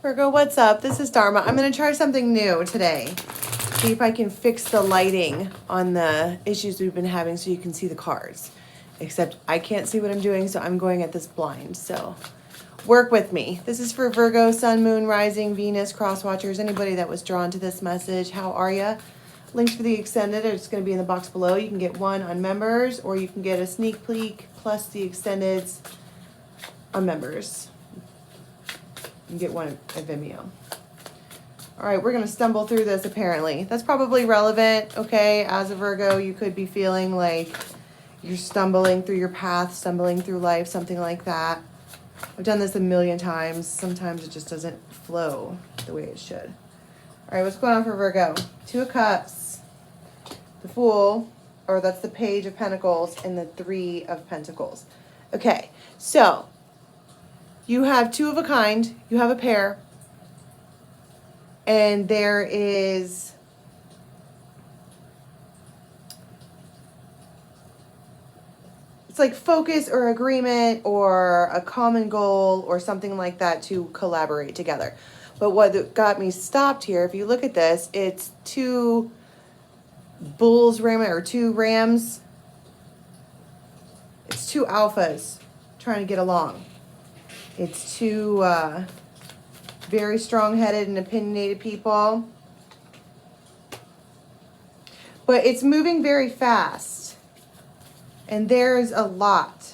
Virgo, what's up? This is Dharma. I'm going to try something new today. See if I can fix the lighting on the issues we've been having so you can see the cards. Except I can't see what I'm doing, so I'm going at this blind. So work with me. This is for Virgo, Sun, Moon, Rising, Venus, Cross Watchers, anybody that was drawn to this message. How are ya? Links for the extended are just going to be in the box below. You can get one on members, or you can get a sneak peek plus the extendeds on members. You can get one at Vimeo. All right, we're going to stumble through this apparently. That's probably relevant, okay? As a Virgo, you could be feeling like you're stumbling through your path, stumbling through life, something like that. I've done this a million times. Sometimes it just doesn't flow the way it should. All right, what's going on for Virgo? Two of Cups, the Fool, or that's the Page of Pentacles, and the Three of Pentacles. Okay, so you have two of a kind, you have a pair, and there is it's like focus or agreement or a common goal or something like that to collaborate together. But what got me stopped here, if you look at this, it's two bulls or two rams. It's two alphas trying to get along. It's two very strong-headed and opinionated people. But it's moving very fast. And there's a lot.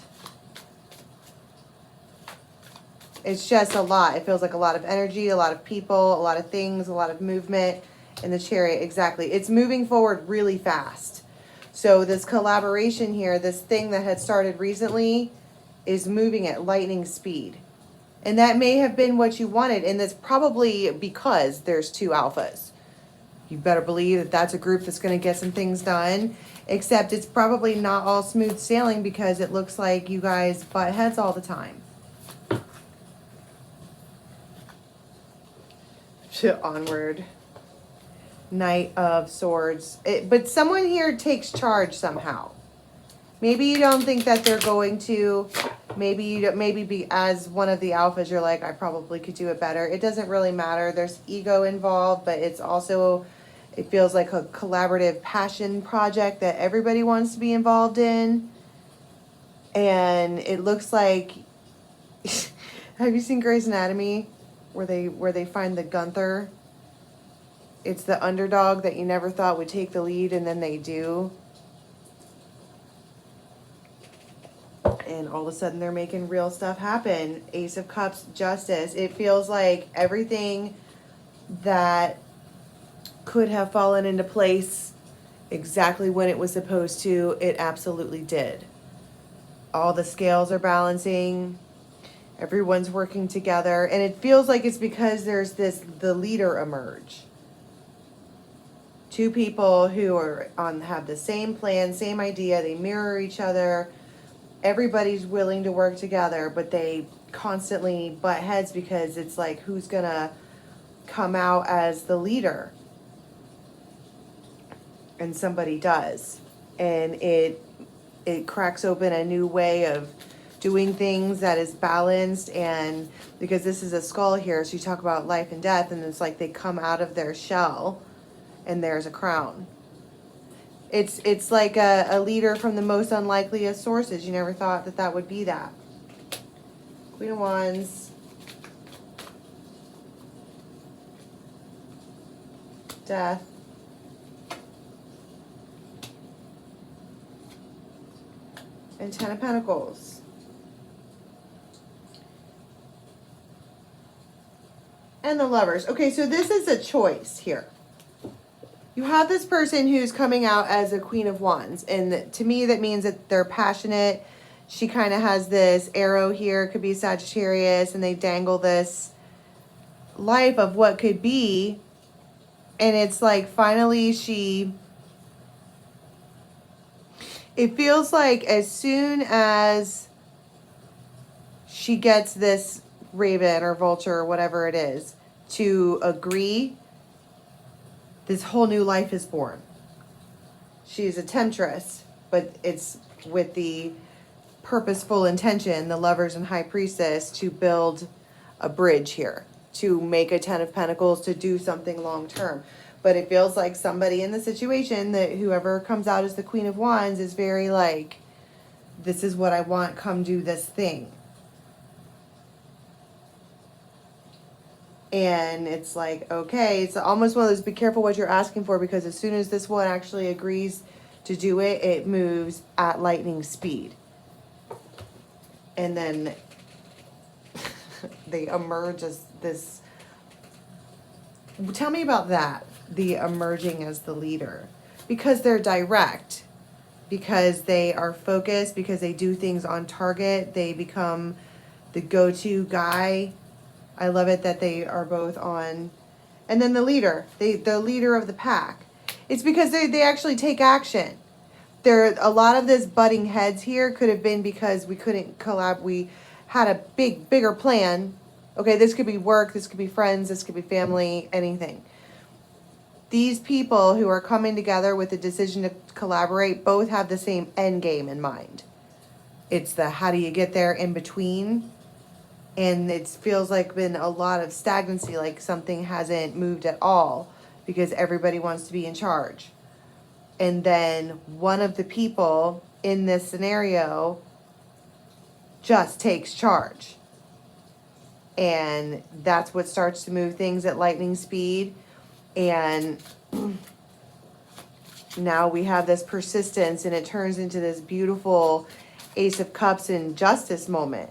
It's just a lot. It feels like a lot of energy, a lot of people, a lot of things, a lot of movement in the Chariot. Exactly. It's moving forward really fast. So this collaboration here, this thing that had started recently, is moving at lightning speed. And that may have been what you wanted. And that's probably because there's two alphas. You better believe that that's a group that's going to get some things done. Except it's probably not all smooth sailing because it looks like you guys butt heads all the time. Onward. Knight of Swords. But someone here takes charge somehow. Maybe you don't think that they're going to. Maybe you don't, maybe as one of the alphas, you're like, I probably could do it better. It doesn't really matter. There's ego involved, but it's also, it feels like a collaborative passion project that everybody wants to be involved in. And it looks like, have you seen Grey's Anatomy? Where they find the Gunther. It's the underdog that you never thought would take the lead, and then they do. And all of a sudden they're making real stuff happen. Ace of Cups, Justice. It feels like everything that could have fallen into place exactly when it was supposed to, it absolutely did. All the scales are balancing. Everyone's working together. And it feels like it's because there's the leader emerge. Two people who are have the same plan, same idea. They mirror each other. Everybody's willing to work together, but they constantly butt heads because it's like, who's gonna come out as the leader? And somebody does. And it cracks open a new way of doing things that is balanced. And because this is a skull here, so you talk about life and death, and it's like they come out of their shell and there's a crown. It's like a leader from the most unlikely of sources. You never thought that that would be that. Queen of Wands. Death. And Ten of Pentacles. And the Lovers. Okay, so this is a choice here. You have this person who's coming out as a Queen of Wands. And to me, that means that they're passionate. She kind of has this arrow here. It could be Sagittarius. And they dangle this life of what could be. And it's like finally it feels like as soon as she gets this raven or vulture or whatever it is to agree, this whole new life is born. She's a temptress, but it's with the purposeful intention, the Lovers and High Priestess, to build a bridge here. to make a 10 of Pentacles to do something long term. But it feels like somebody in the situation, that whoever comes out as the Queen of Wands, is very like, this is what I want, come do this thing. And it's like, okay, it's almost one of those, be careful what you're asking for, because as soon as this one actually agrees to do it, it moves at lightning speed. And then they emerge as this. Tell me about that, the emerging as the leader. Because they're direct, because they are focused, because they do things on target, they become the go-to guy. I love it that they are both on. And then the leader, the leader of the pack. It's because they actually take action. There, a lot of this butting heads here could have been because we couldn't collab. We had a bigger plan. Okay, this could be work, this could be friends, this could be family, anything. These people who are coming together with the decision to collaborate both have the same end game in mind. It's the how do you get there in between. And it feels like been a lot of stagnancy, like something hasn't moved at all because everybody wants to be in charge. And then one of the people in this scenario just takes charge. And that's what starts to move things at lightning speed. And now we have this persistence, and it turns into this beautiful Ace of Cups and Justice moment.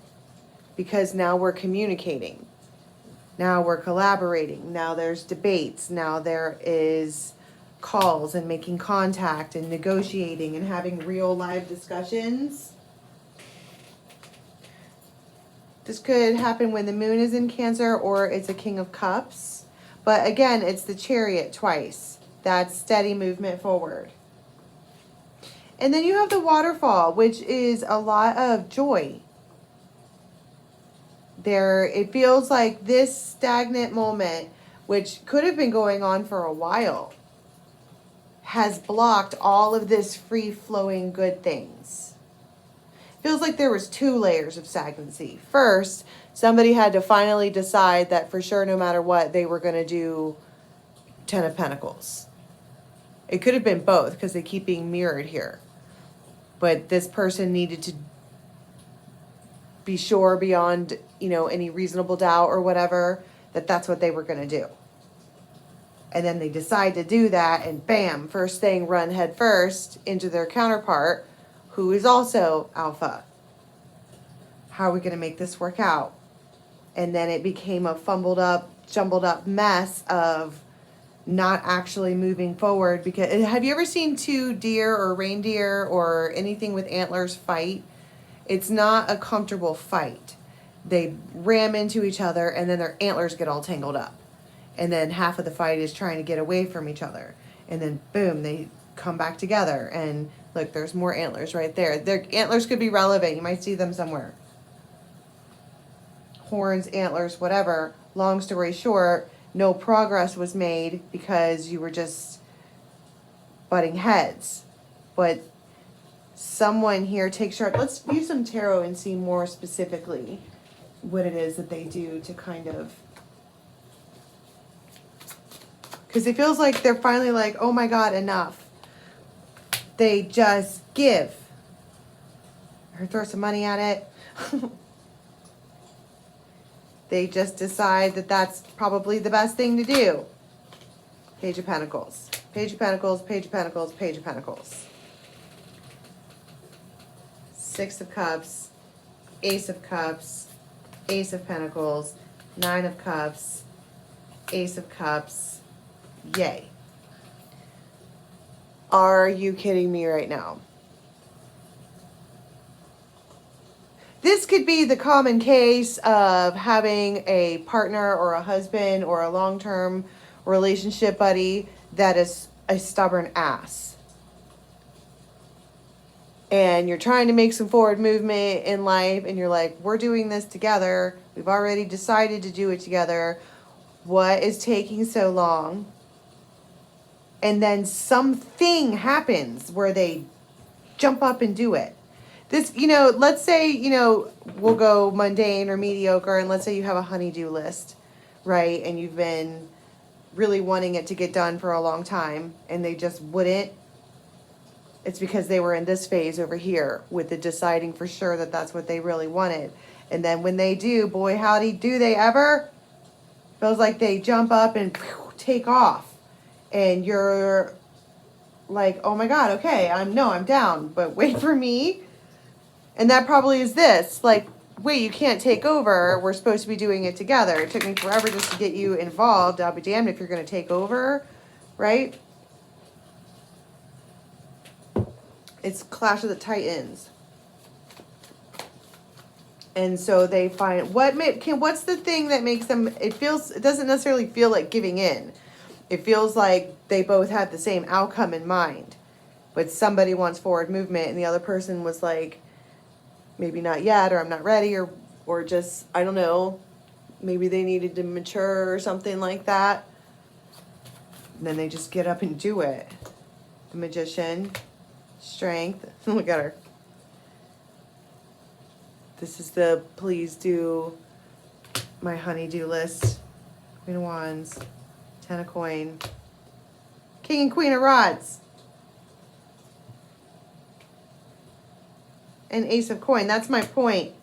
Because now we're communicating. Now we're collaborating. Now there's debates. Now there is calls and making contact and negotiating and having real live discussions. This could happen when the moon is in Cancer, or it's a King of Cups. But again, it's the Chariot twice. That's steady movement forward. And then you have the Waterfall, which is a lot of joy. There, it feels like this stagnant moment, which could have been going on for a while, has blocked all of this free-flowing good things. Feels like there was 2 layers of stagnancy. First, somebody had to finally decide that for sure, no matter what, they were going to do 10 of Pentacles. It could have been both because they keep being mirrored here. But this person needed to be sure beyond, any reasonable doubt or whatever, that that's what they were going to do. And then they decide to do that, and bam, first thing, run head first into their counterpart, who is also alpha. How are we going to make this work out? And then it became a fumbled up, jumbled up mess of not actually moving forward. Because have you ever seen 2 deer or reindeer or anything with antlers fight? It's not a comfortable fight. They ram into each other, and then their antlers get all tangled up. And then half of the fight is trying to get away from each other. And then boom, they come back together. And look, there's more antlers right there. Their antlers could be relevant. You might see them somewhere. Horns, antlers, whatever. Long story short, no progress was made because you were just butting heads. But someone here takes charge. Let's use some tarot and see more specifically what it is that they do to kind of... Because it feels like they're finally like, oh my God, enough. They just give. Or throw some money at it. They just decide that that's probably the best thing to do. Page of Pentacles. Page of Pentacles, Page of Pentacles, Page of Pentacles. 6 of Cups, Ace of Cups, Ace of Pentacles, 9 of Cups, Ace of Cups. Yay. Are you kidding me right now? This could be the common case of having a partner or a husband or a long-term relationship buddy that is a stubborn ass. And you're trying to make some forward movement in life, and you're like, we're doing this together. We've already decided to do it together. What is taking so long? And then something happens where they jump up and do it. This, let's say, we'll go mundane or mediocre, and let's say you have a honey-do list, right? And you've been really wanting it to get done for a long time and they just wouldn't. It's because they were in this phase over here with the deciding for sure that that's what they really wanted. And then when they do, boy, howdy, do they ever? Feels like they jump up and take off. And you're like, oh my God, okay, I'm down, but wait for me. And that probably is this, like, wait, you can't take over. We're supposed to be doing it together. It took me forever just to get you involved. I'll be damned if you're going to take over, right? It's Clash of the Titans. And so they find what's the thing that makes them, it doesn't necessarily feel like giving in. It feels like they both had the same outcome in mind, but somebody wants forward movement and the other person was like, maybe not yet, or I'm not ready, or just, I don't know, maybe they needed to mature or something like that. And then they just get up and do it. The Magician, Strength, look at her. This is the please do my honey-do list. Queen of Wands, Ten of Coin, King and Queen of Rods, and Ace of Coin. That's my point.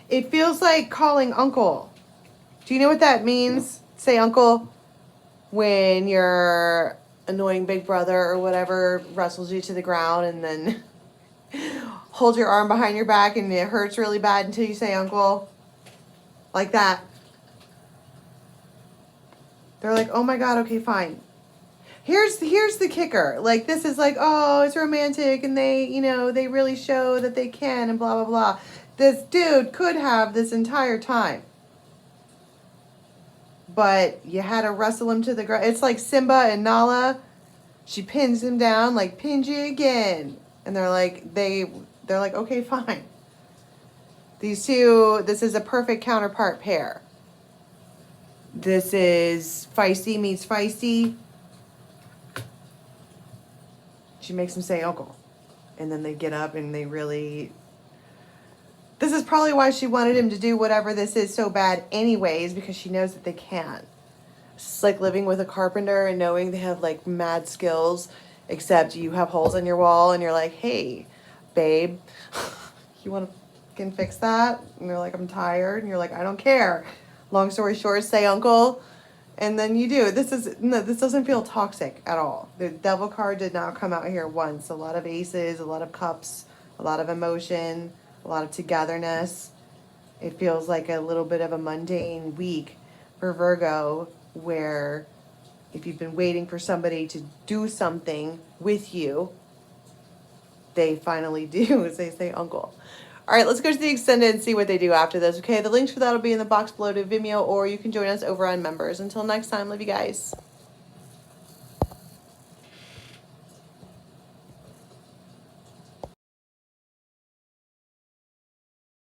It feels like calling uncle. Do you know what that means? Say uncle when your annoying big brother or whatever wrestles you to the ground and then hold your arm behind your back and it hurts really bad until you say uncle. Like that. They're like, oh my God, okay, fine. Here's the kicker. Like, this is like, oh, it's romantic and they, they really show that they can and blah, blah, blah. This dude could have this entire time. But you had to wrestle him to the ground. It's like Simba and Nala. She pins him down, like, pinned you again. And they're like, okay, fine. These two, this is a perfect counterpart pair. This is feisty meets feisty. She makes him say uncle. And then they get up and they really... This is probably why she wanted him to do whatever this is so bad anyways, because she knows that they can. It's like living with a carpenter and knowing they have like mad skills, except you have holes in your wall and you're like, hey, babe, you want to fucking fix that? And they're like, I'm tired. And you're like, I don't care. Long story short, say uncle. And then you do. This doesn't feel toxic at all. The Devil card did not come out here once. A lot of aces, a lot of cups, a lot of emotion, a lot of togetherness. It feels like a little bit of a mundane week for Virgo, where if you've been waiting for somebody to do something with you, they finally do, as they say, uncle. All right, let's go to the extended and see what they do after this, okay? The links for that will be in the box below to Vimeo, or you can join us over on Members. Until next time, love you guys.